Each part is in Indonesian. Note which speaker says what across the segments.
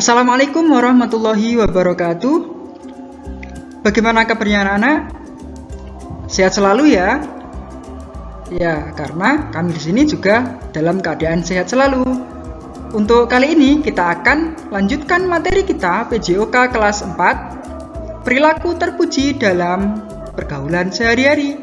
Speaker 1: Assalamualaikum warahmatullahi wabarakatuh. Bagaimana kabarnya anak-anak? Sehat selalu ya? Ya, karena kami di sini juga dalam keadaan sehat selalu. Untuk kali ini kita akan lanjutkan materi kita PJOK kelas 4, perilaku terpuji dalam pergaulan sehari-hari.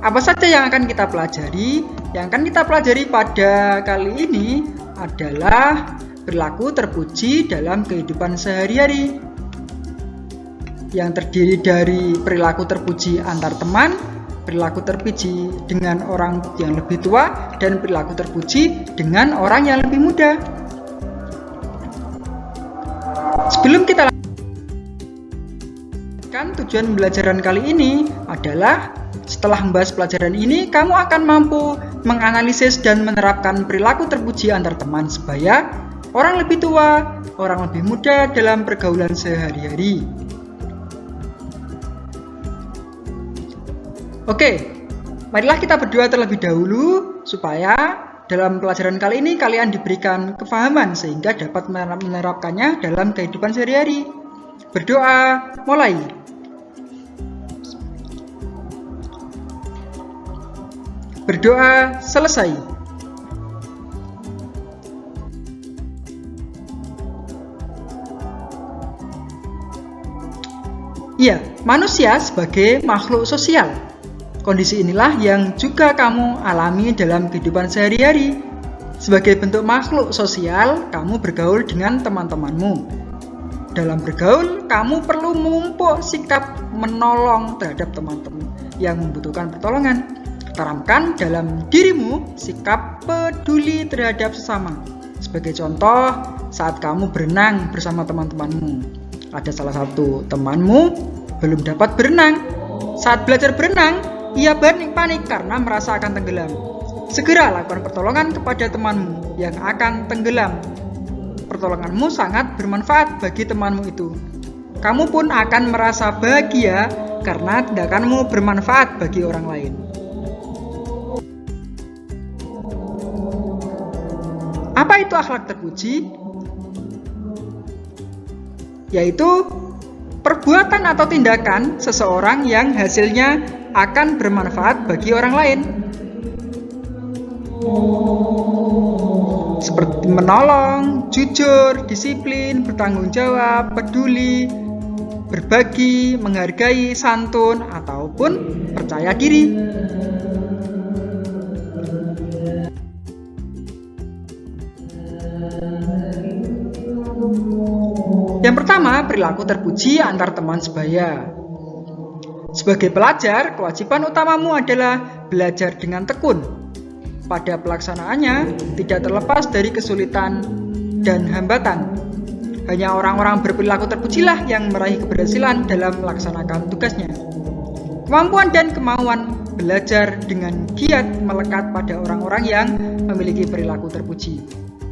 Speaker 1: Apa saja yang akan kita pelajari? Yang akan kita pelajari pada kali ini adalah perilaku terpuji dalam kehidupan sehari-hari, yang terdiri dari perilaku terpuji antar teman, perilaku terpuji dengan orang yang lebih tua, dan perilaku terpuji dengan orang yang lebih muda. Sebelum kita lanjutkan, tujuan pembelajaran kali ini adalah setelah membahas pelajaran ini, kamu akan mampu menganalisis dan menerapkan perilaku terpuji antar teman sebaya orang lebih tua, orang lebih muda dalam pergaulan sehari-hari. Oke, marilah kita berdoa terlebih dahulu supaya dalam pelajaran kali ini kalian diberikan kefahaman sehingga dapat menerapkannya dalam kehidupan sehari-hari. Berdoa, mulai. Berdoa selesai. Ya, manusia sebagai makhluk sosial. Kondisi inilah yang juga kamu alami dalam kehidupan sehari-hari. Sebagai bentuk makhluk sosial, kamu bergaul dengan teman-temanmu. Dalam bergaul, kamu perlu memupuk sikap menolong terhadap teman-teman yang membutuhkan pertolongan. Tanamkan dalam dirimu sikap peduli terhadap sesama. Sebagai contoh, saat kamu berenang bersama teman-temanmu, ada salah satu temanmu belum dapat berenang. Saat belajar berenang, ia panik karena merasa akan tenggelam. Segera lakukan pertolongan kepada temanmu yang akan tenggelam. Pertolonganmu sangat bermanfaat bagi temanmu itu. Kamu pun akan merasa bahagia karena tindakanmu bermanfaat bagi orang lain. Apa itu akhlak terpuji? Yaitu perbuatan atau tindakan seseorang yang hasilnya akan bermanfaat bagi orang lain. Seperti menolong, jujur, disiplin, bertanggung jawab, peduli, berbagi, menghargai, santun, ataupun percaya diri. Yang pertama, perilaku terpuji antar teman sebaya. Sebagai pelajar, kewajiban utamamu adalah belajar dengan tekun. Pada pelaksanaannya, tidak terlepas dari kesulitan dan hambatan. Hanya orang-orang berperilaku terpujilah yang meraih keberhasilan dalam melaksanakan tugasnya. Kemampuan dan kemauan belajar dengan giat melekat pada orang-orang yang memiliki perilaku terpuji.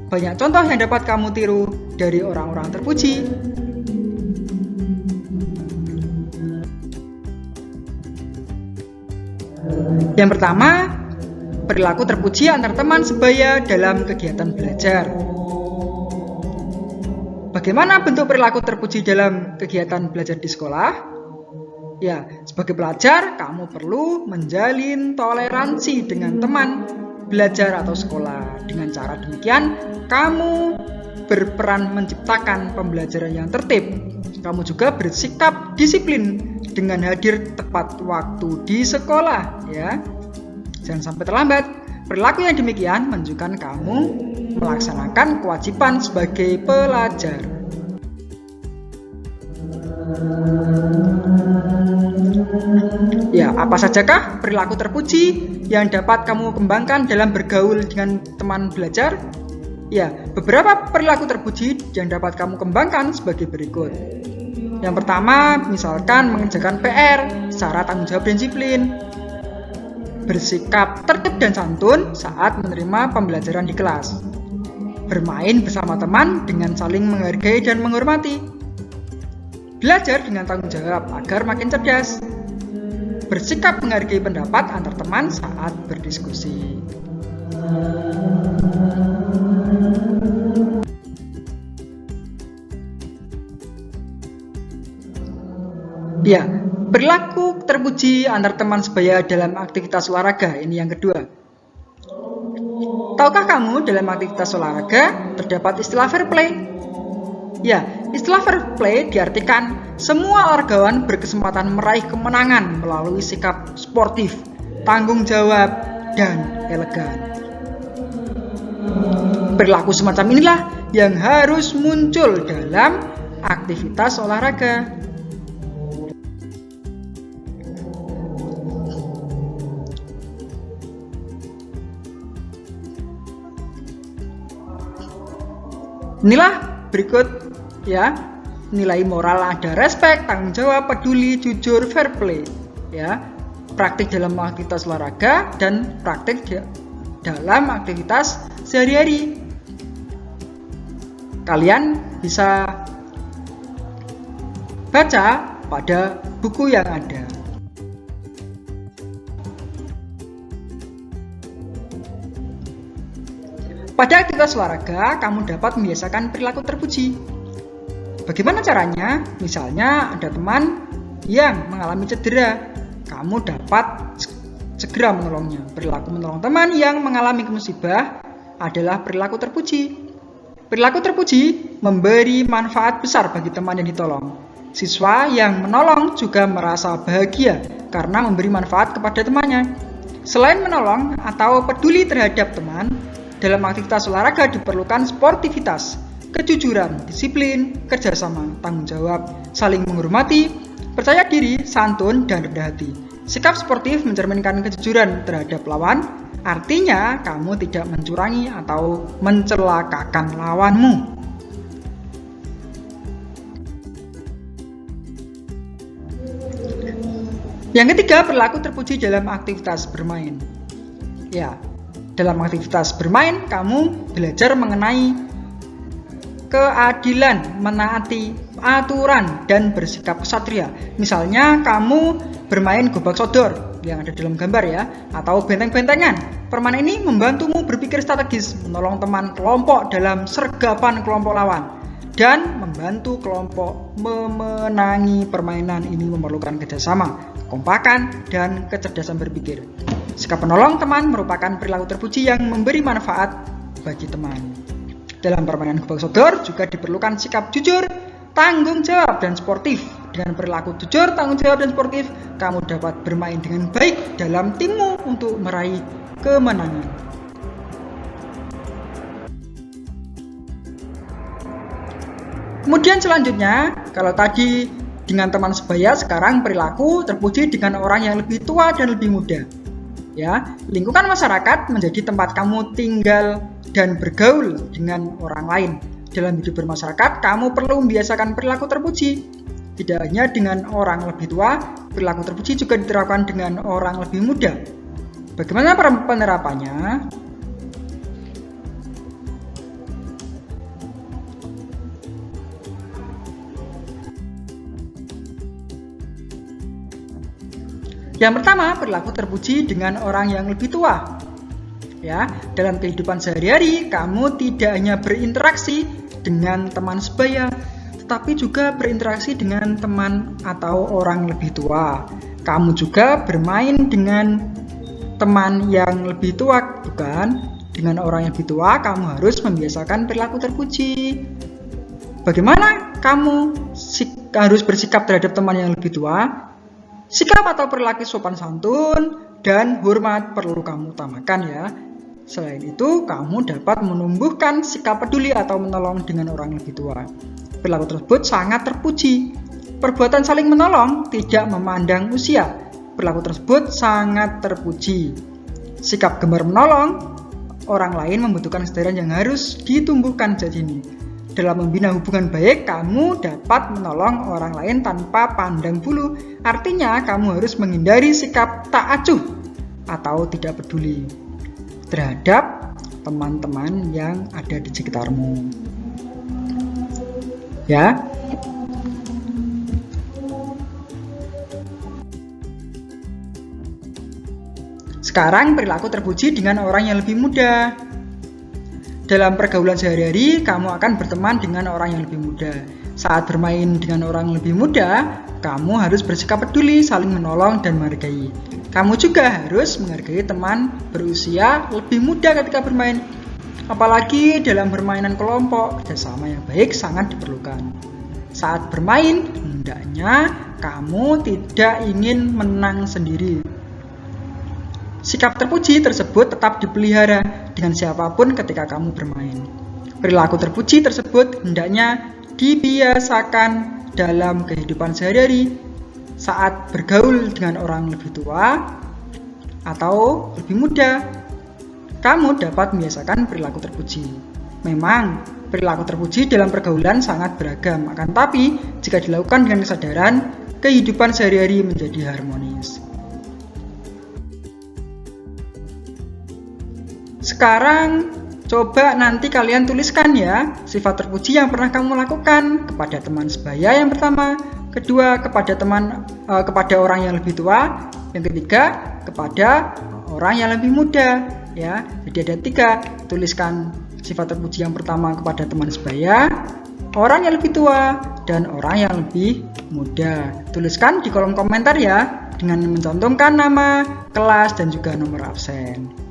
Speaker 1: Banyak contoh yang dapat kamu tiru dari orang-orang terpuji. Yang pertama, perilaku terpuji antar teman sebaya dalam kegiatan belajar. Bagaimana bentuk perilaku terpuji dalam kegiatan belajar di sekolah? Ya, sebagai pelajar, kamu perlu menjalin toleransi dengan teman belajar atau sekolah. Dengan cara demikian, kamu berperan menciptakan pembelajaran yang tertib. Kamu juga bersikap disiplin dengan hadir tepat waktu di sekolah, ya. Jangan sampai terlambat. Perilaku yang demikian menunjukkan kamu melaksanakan kewajiban sebagai pelajar. Ya, apa sajakah perilaku terpuji yang dapat kamu kembangkan dalam bergaul dengan teman belajar? Ya, beberapa perilaku terpuji yang dapat kamu kembangkan sebagai berikut. Yang pertama, misalkan mengerjakan PR secara tanggung jawab dan disiplin. Bersikap tertib dan santun saat menerima pembelajaran di kelas. Bermain bersama teman dengan saling menghargai dan menghormati. Belajar dengan tanggung jawab agar makin cerdas. Bersikap menghargai pendapat antar teman saat berdiskusi. Ya, perilaku terpuji antar teman sebaya dalam aktivitas olahraga. Ini yang kedua. Tahukah kamu dalam aktivitas olahraga terdapat istilah fair play? Ya, istilah fair play diartikan semua olahragawan berkesempatan meraih kemenangan melalui sikap sportif, tanggung jawab, dan elegan. Perilaku semacam inilah yang harus muncul dalam aktivitas olahraga. Inilah berikut ya, nilai moral ada respect, tanggung jawab, peduli, jujur, fair play ya. Praktik dalam aktivitas olahraga dan praktik dalam aktivitas sehari-hari. Kalian bisa baca pada buku yang ada. Pada aktivitas olahraga, kamu dapat membiasakan perilaku terpuji. Bagaimana caranya? Misalnya ada teman yang mengalami cedera, kamu dapat segera menolongnya. Perilaku menolong teman yang mengalami musibah adalah perilaku terpuji. Perilaku terpuji memberi manfaat besar bagi teman yang ditolong. Siswa yang menolong juga merasa bahagia karena memberi manfaat kepada temannya. Selain menolong atau peduli terhadap teman, dalam aktivitas olahraga diperlukan sportivitas, kejujuran, disiplin, kerjasama, tanggung jawab, saling menghormati, percaya diri, santun, dan rendah hati. Sikap sportif mencerminkan kejujuran terhadap lawan, artinya kamu tidak mencurangi atau mencelakakan lawanmu. Yang ketiga, perilaku terpuji dalam aktivitas bermain. Ya, dalam aktivitas bermain, kamu belajar mengenai keadilan, menaati aturan, dan bersikap ksatria. Misalnya, kamu bermain gobak sodor yang ada dalam gambar ya, atau benteng-bentengan. Permainan ini membantumu berpikir strategis, menolong teman kelompok dalam sergapan kelompok lawan, dan membantu kelompok memenangi permainan. Ini memerlukan kerjasama, kekompakan, dan kecerdasan berpikir. Sikap menolong teman merupakan perilaku terpuji yang memberi manfaat bagi teman. Dalam permainan gobak sodor juga diperlukan sikap jujur, tanggung jawab, dan sportif. Dengan perilaku jujur, tanggung jawab, dan sportif, kamu dapat bermain dengan baik dalam timmu untuk meraih kemenangan. Kemudian selanjutnya, kalau tadi dengan teman sebaya, sekarang perilaku terpuji dengan orang yang lebih tua dan lebih muda. Ya, lingkungan masyarakat menjadi tempat kamu tinggal dan bergaul dengan orang lain. Dalam hidup bermasyarakat, kamu perlu membiasakan perilaku terpuji. Tidak hanya dengan orang lebih tua, perilaku terpuji juga diterapkan dengan orang lebih muda. Bagaimana penerapannya? Yang pertama, perilaku terpuji dengan orang yang lebih tua. Ya, dalam kehidupan sehari-hari, kamu tidak hanya berinteraksi dengan teman sebaya, tetapi juga berinteraksi dengan teman atau orang lebih tua. Kamu juga bermain dengan teman yang lebih tua, bukan? Dengan orang yang lebih tua, kamu harus membiasakan perilaku terpuji. Bagaimana kamu harus bersikap terhadap teman yang lebih tua? Sikap atau perilaku sopan santun dan hormat perlu kamu utamakan ya. Selain itu, kamu dapat menumbuhkan sikap peduli atau menolong dengan orang lebih tua. Perilaku tersebut sangat terpuji. Perbuatan saling menolong tidak memandang usia. Perilaku tersebut sangat terpuji. Sikap gemar menolong orang lain membutuhkan kesadaran yang harus ditumbuhkan sejak dini. Dalam membina hubungan baik, kamu dapat menolong orang lain tanpa pandang bulu. Artinya, kamu harus menghindari sikap tak acuh atau tidak peduli terhadap teman-teman yang ada di sekitarmu. Ya. Sekarang perilaku terpuji dengan orang yang lebih muda. Dalam pergaulan sehari-hari, kamu akan berteman dengan orang yang lebih muda. Saat bermain dengan orang lebih muda, kamu harus bersikap peduli, saling menolong, dan menghargai. Kamu juga harus menghargai teman berusia lebih muda ketika bermain. Apalagi dalam permainan kelompok, kerjasama yang baik sangat diperlukan. Saat bermain, hendaknya kamu tidak ingin menang sendiri. Sikap terpuji tersebut tetap dipelihara dengan siapapun ketika kamu bermain. Perilaku terpuji tersebut hendaknya dibiasakan dalam kehidupan sehari-hari. Saat bergaul dengan orang lebih tua atau lebih muda, kamu dapat membiasakan perilaku terpuji. Memang, perilaku terpuji dalam pergaulan sangat beragam, akan tapi jika dilakukan dengan kesadaran, kehidupan sehari-hari menjadi harmonis. Sekarang, coba nanti kalian tuliskan ya, sifat terpuji yang pernah kamu lakukan kepada teman sebaya yang pertama, kedua kepada orang yang lebih tua, yang ketiga kepada orang yang lebih muda ya. Jadi ada 3, tuliskan sifat terpuji yang pertama kepada teman sebaya, orang yang lebih tua, dan orang yang lebih muda. Tuliskan di kolom komentar ya, dengan mencantumkan nama, kelas, dan juga nomor absen.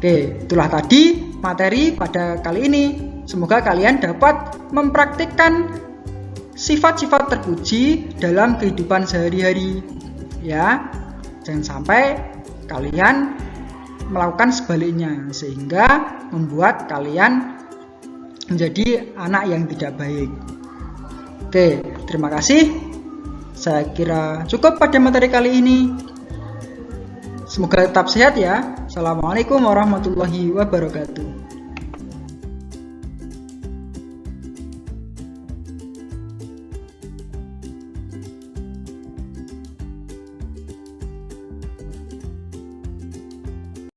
Speaker 1: Oke, itulah tadi materi pada kali ini. Semoga kalian dapat mempraktikkan sifat-sifat terpuji dalam kehidupan sehari-hari ya. Jangan sampai kalian melakukan sebaliknya sehingga membuat kalian menjadi anak yang tidak baik. Oke, terima kasih. Saya kira cukup pada materi kali ini. Semoga tetap sehat ya. Assalamualaikum warahmatullahi wabarakatuh.